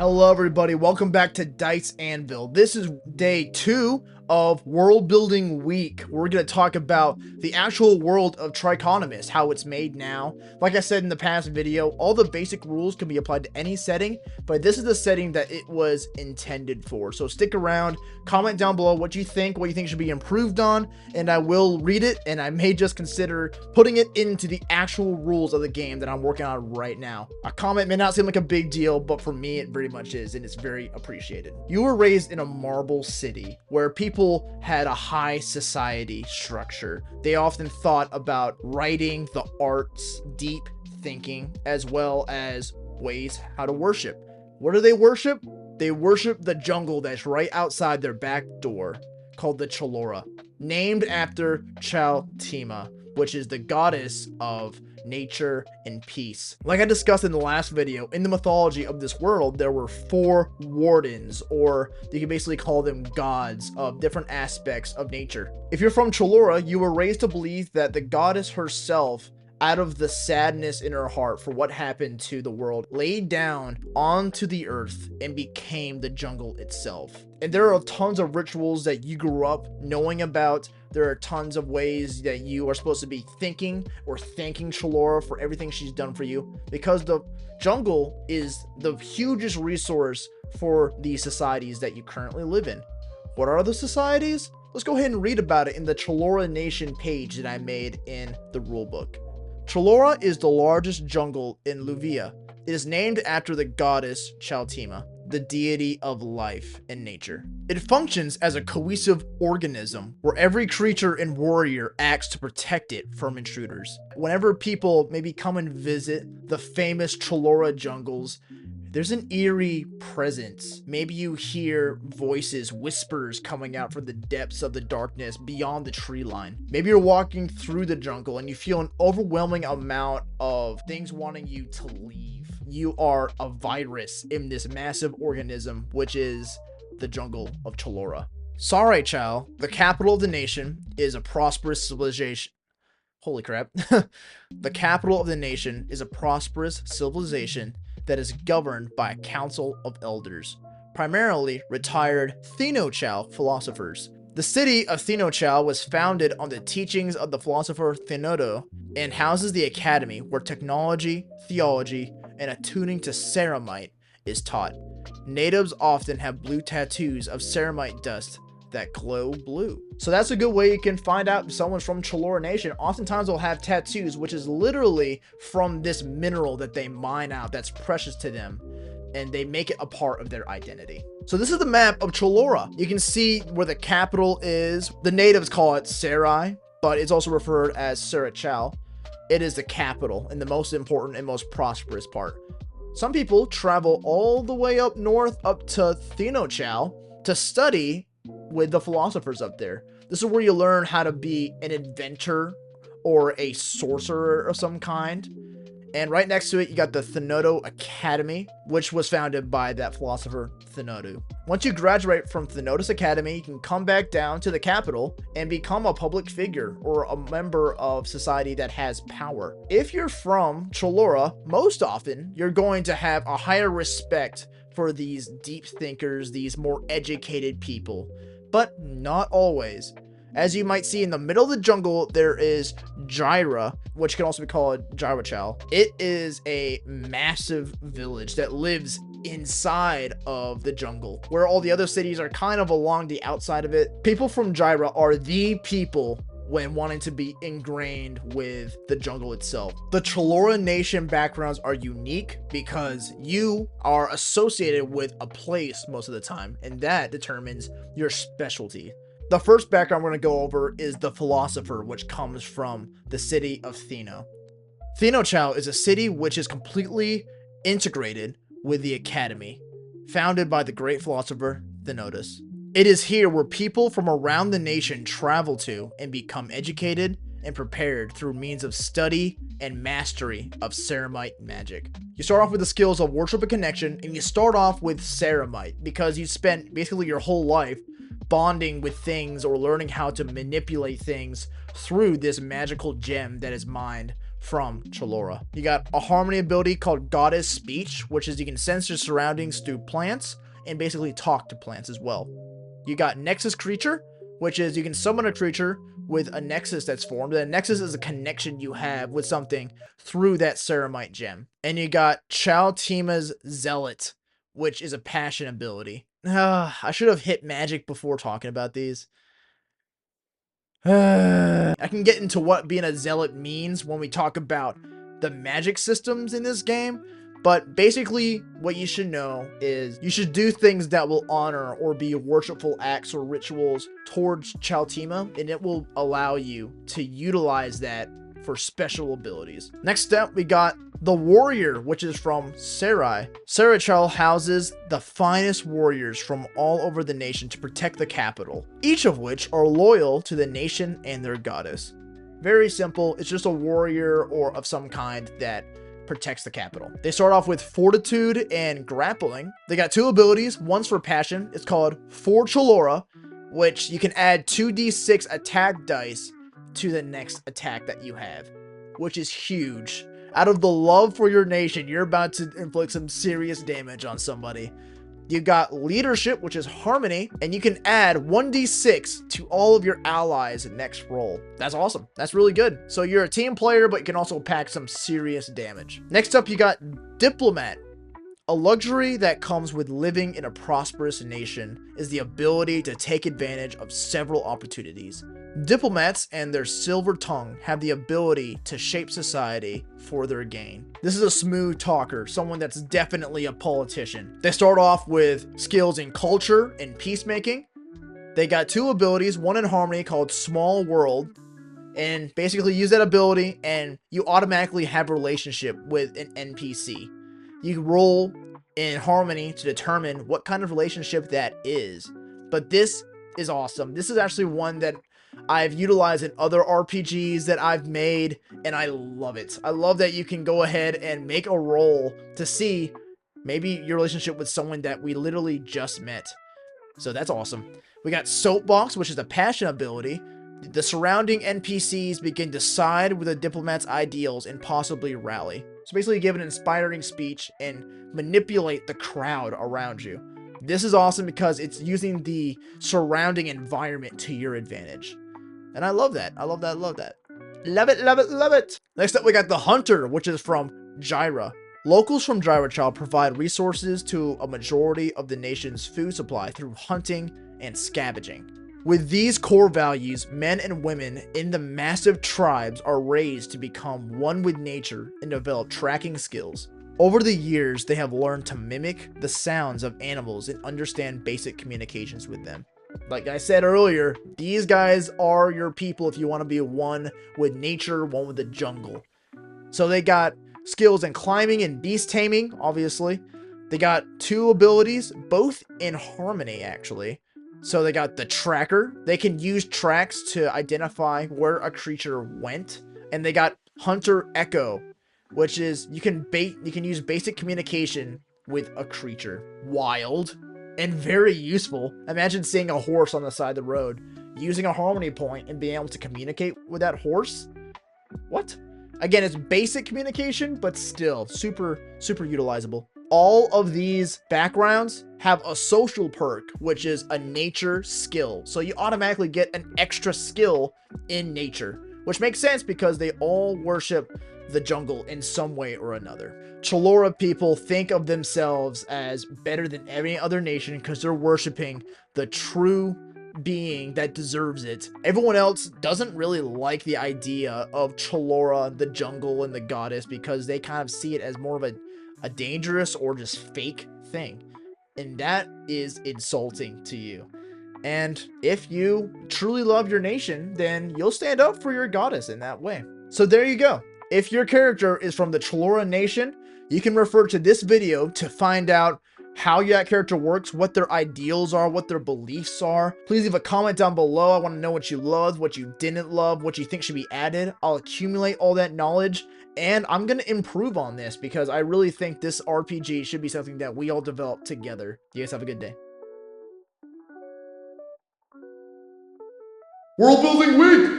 Hello everybody, welcome back to Dice Anvil. This is day 2 of World Building Week. We're going to talk about the actual world of Trichonomus, how it's made now. Like I said in the past video, all the basic rules can be applied to any setting, but this is the setting that it was intended for. So stick around, comment down below what you think should be improved on, and I will read it, and I may just consider putting it into the actual rules of the game that I'm working on right now. A comment may not seem like a big deal, but for me it very much is, and it's very appreciated. You were raised in a marble city where people had a high society structure. They often thought about writing, the arts, deep thinking, as well as ways how to worship. What do they worship? They worship the jungle that's right outside their back door, called the Chalora, named after Chaltima, which is the goddess of nature and peace. Like I discussed in the last video, in the mythology of this world, there were 4 wardens, or you can basically call them gods of different aspects of nature. If you're from Chalora, you were raised to believe that the goddess herself, out of the sadness in her heart for what happened to the world, laid down onto the earth and became the jungle itself. And there are tons of rituals that you grew up knowing about. There are tons of ways that you are supposed to be thinking or thanking Chalora for everything she's done for you, because the jungle is the hugest resource for the societies that you currently live in. What are the societies? Let's go ahead and read about it in the Chalora Nation page that I made in the rulebook. Chalora is the largest jungle in Luvia. It is named after the goddess Chaltima, the deity of life and nature. It functions as a cohesive organism where every creature and warrior acts to protect it from intruders. Whenever people maybe come and visit the famous Chalora jungles, there's an eerie presence. Maybe you hear voices, whispers coming out from the depths of the darkness beyond the tree line. Maybe you're walking through the jungle and you feel an overwhelming amount of things wanting you to leave. You are a virus in this massive organism, which is the jungle of Chalora. Saraichal, the capital of the nation, is a prosperous civilization. Holy crap. The capital of the nation is a prosperous civilization that is governed by a council of elders, primarily retired Thenochal philosophers. The city of Thenochal was founded on the teachings of the philosopher Thenodo and houses the academy where technology, theology, and attuning to ceramite is taught. Natives often have blue tattoos of ceramite dust that glow blue. So that's a good way you can find out if someone's from Chalora Nation. Oftentimes they'll have tattoos, which is literally from this mineral that they mine out that's precious to them, and they make it a part of their identity. So this is the map of Chalora. You can see where the capital is. The natives call it Sarai, but it's also referred as Saraichal. It is the capital and the most important and most prosperous part. Some people travel all the way up north up to Thenochal to study with the philosophers up there. This is where you learn how to be an inventor or a sorcerer of some kind. And right next to it, you got the Thenodo Academy, which was founded by that philosopher Thenodo. Once you graduate from Thenodos Academy, you can come back down to the capital and become a public figure or a member of society that has power. If you're from Chalora, most often you're going to have a higher respect for these deep thinkers, these more educated people, but not always. As you might see in the middle of the jungle, there is Gyra, which can also be called Gyrochal. It is a massive village that lives inside of the jungle, where all the other cities are kind of along the outside of it. People from Gyra are the people when wanting to be ingrained with the jungle itself. The Chalora Nation backgrounds are unique because you are associated with a place most of the time, and that determines your specialty. The first background we're going to go over is the Philosopher, which comes from the city of Theno. Thenochal is a city which is completely integrated with the Academy, founded by the great philosopher Thenodos. It is here where people from around the nation travel to and become educated and prepared through means of study and mastery of ceramite magic. You start off with the skills of worship and connection, and you start off with ceramite because you spent basically your whole life bonding with things or learning how to manipulate things through this magical gem that is mined from Chalora. You got a harmony ability called Goddess Speech, which is you can sense your surroundings through plants and basically talk to plants as well. You got Nexus Creature, which is you can summon a creature with a nexus that's formed. And a nexus is a connection you have with something through that Ceramite gem. And you got Chaltima's Zealot, which is a passion ability. I should have hit magic before talking about these. I can get into what being a zealot means when we talk about the magic systems in this game, but basically what you should know is you should do things that will honor or be worshipful acts or rituals towards Chaltima, and it will allow you to utilize that for special abilities. Next up, we got the Warrior, which is from Sarai. Sarachal houses the finest warriors from all over the nation to protect the capital, each of which are loyal to the nation and their goddess. Very simple. It's just a warrior or of some kind that protects the capital. They start off with Fortitude and Grappling. They got 2 abilities. One's for Passion. It's called For Chalora, which you can add 2d6 attack dice to the next attack that you have, which is huge. Out of the love for your nation, you're about to inflict some serious damage on somebody. You got Leadership, which is Harmony, and you can add 1d6 to all of your allies' next roll. That's awesome. That's really good. So you're a team player, but you can also pack some serious damage. Next up, you got Diplomat. A luxury that comes with living in a prosperous nation is the ability to take advantage of several opportunities. Diplomats and their silver tongue have the ability to shape society for their gain. This is a smooth talker, someone that's definitely a politician. They start off with skills in culture and peacemaking. They got 2 abilities, one in Harmony called Small World, and basically use that ability and you automatically have a relationship with an NPC. You roll in Harmony to determine what kind of relationship that is. But this is awesome. This is actually one that I've utilized in other RPGs that I've made, and I love it. I love that you can go ahead and make a roll to see maybe your relationship with someone that we literally just met. So that's awesome. We got Soapbox, which is a passion ability. The surrounding NPCs begin to side with the diplomat's ideals and possibly rally. So basically give an inspiring speech and manipulate the crowd around you. This is awesome because it's using the surrounding environment to your advantage. And I love that. I love that. Love that. Love it, love it, love it. Next up, we got the Hunter, which is from Gyra. Locals from Gyra provide resources to a majority of the nation's food supply through hunting and scavenging. With these core values, men and women in the massive tribes are raised to become one with nature and develop tracking skills. Over the years, they have learned to mimic the sounds of animals and understand basic communications with them. Like I said earlier, these guys are your people if you want to be one with nature, one with the jungle. So they got skills in climbing and beast taming, obviously. They got 2 abilities, both in Harmony, actually. So they got the Tracker. They can use tracks to identify where a creature went. And they got Hunter Echo, which is you can use basic communication with a creature. Wild and very useful. Imagine seeing a horse on the side of the road, using a Harmony point and being able to communicate with that horse. What? Again, it's basic communication, but still super utilizable. All of these backgrounds have a social perk, which is a nature skill. So you automatically get an extra skill in nature, which makes sense because they all worship the jungle in some way or another. Chalora people think of themselves as better than any other nation because they're worshiping the true being that deserves it. Everyone else doesn't really like the idea of Chalora, the jungle, and the goddess because they kind of see it as more of a dangerous or just fake thing. And that is insulting to you. And if you truly love your nation, then you'll stand up for your goddess in that way. So there you go. If your character is from the Chalora nation, you can refer to this video to find out how that character works, what their ideals are, what their beliefs are. Please leave a comment down below. I want to know what you loved, what you didn't love, what you think should be added. I'll accumulate all that knowledge, and I'm going to improve on this because I really think this RPG should be something that we all develop together. You guys have a good day. World Building Week!